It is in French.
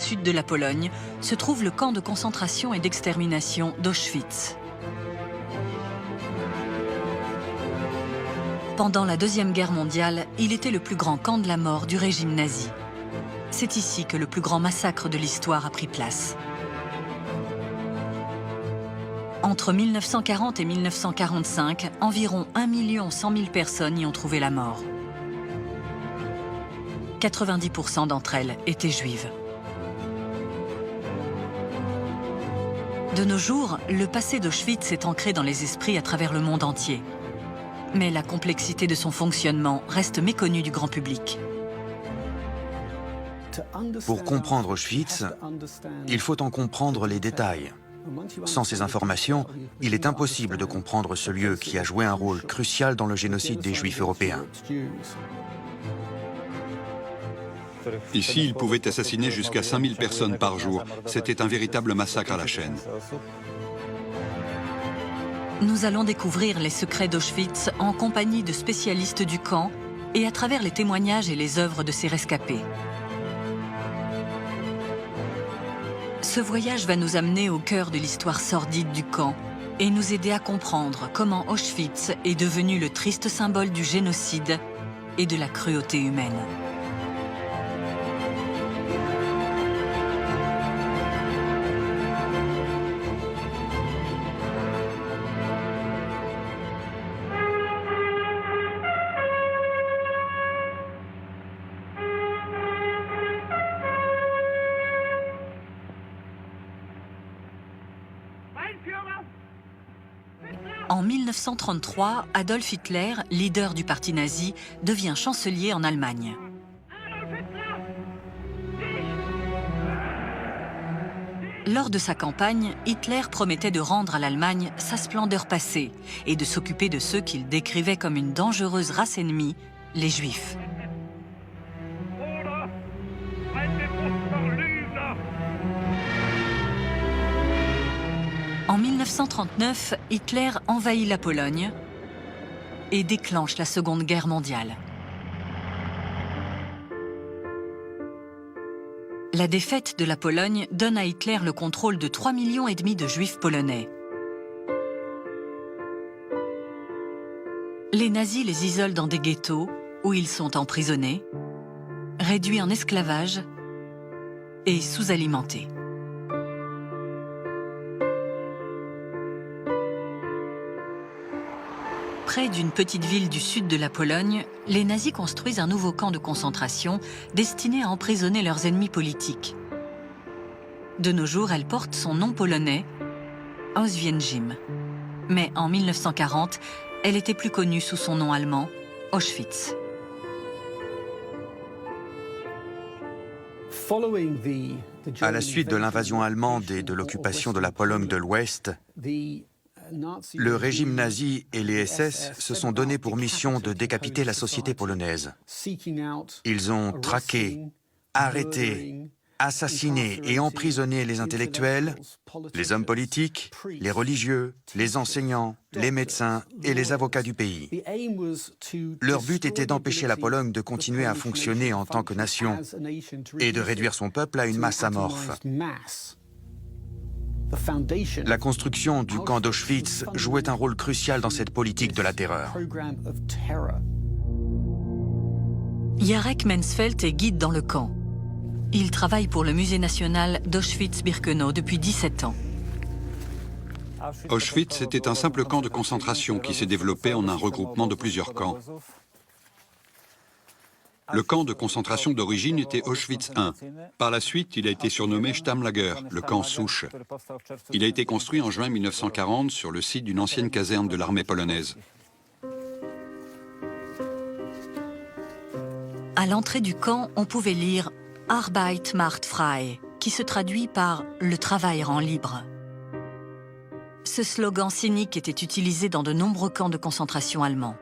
Au sud de la Pologne se trouve le camp de concentration et d'extermination d'Auschwitz. Pendant la Deuxième Guerre mondiale, il était le plus grand camp de la mort du régime nazi. C'est ici que le plus grand massacre de l'histoire a pris place. Entre 1940 et 1945, environ 1 100 000 personnes y ont trouvé la mort. 90% d'entre elles étaient juives. De nos jours, le passé d'Auschwitz est ancré dans les esprits à travers le monde entier. Mais la complexité de son fonctionnement reste méconnue du grand public. Pour comprendre Auschwitz, il faut en comprendre les détails. Sans ces informations, il est impossible de comprendre ce lieu qui a joué un rôle crucial dans le génocide des Juifs européens. Ici, ils pouvaient assassiner jusqu'à 5000 personnes par jour. C'était un véritable massacre à la chaîne. Nous allons découvrir les secrets d'Auschwitz en compagnie de spécialistes du camp et à travers les témoignages et les œuvres de ces rescapés. Ce voyage va nous amener au cœur de l'histoire sordide du camp et nous aider à comprendre comment Auschwitz est devenu le triste symbole du génocide et de la cruauté humaine. En 1933, Adolf Hitler, leader du parti nazi, devient chancelier en Allemagne. Lors de sa campagne, Hitler promettait de rendre à l'Allemagne sa splendeur passée et de s'occuper de ceux qu'il décrivait comme une dangereuse race ennemie, les Juifs. En 1939, Hitler envahit la Pologne et déclenche la Seconde Guerre mondiale. La défaite de la Pologne donne à Hitler le contrôle de 3,5 millions de Juifs polonais. Les nazis les isolent dans des ghettos où ils sont emprisonnés, réduits en esclavage et sous-alimentés. Près d'une petite ville du sud de la Pologne, les nazis construisent un nouveau camp de concentration destiné à emprisonner leurs ennemis politiques. De nos jours, elle porte son nom polonais, Oswięcim. Mais en 1940, elle était plus connue sous son nom allemand, Auschwitz. À la suite de l'invasion allemande et de l'occupation de la Pologne de l'Ouest, le régime nazi et les SS se sont donnés pour mission de décapiter la société polonaise. Ils ont traqué, arrêté, assassiné et emprisonné les intellectuels, les hommes politiques, les religieux, les enseignants, les médecins et les avocats du pays. Leur but était d'empêcher la Pologne de continuer à fonctionner en tant que nation et de réduire son peuple à une masse amorphe. La construction du camp d'Auschwitz jouait un rôle crucial dans cette politique de la terreur. Jarek Mansfeld est guide dans le camp. Il travaille pour le musée national d'Auschwitz-Birkenau depuis 17 ans. Auschwitz était un simple camp de concentration qui s'est développé en un regroupement de plusieurs camps. Le camp de concentration d'origine était Auschwitz I. Par la suite, il a été surnommé Stammlager, le camp souche. Il a été construit en juin 1940 sur le site d'une ancienne caserne de l'armée polonaise. À l'entrée du camp, on pouvait lire « Arbeit macht frei », qui se traduit par « Le travail rend libre ». Ce slogan cynique était utilisé dans de nombreux camps de concentration allemands.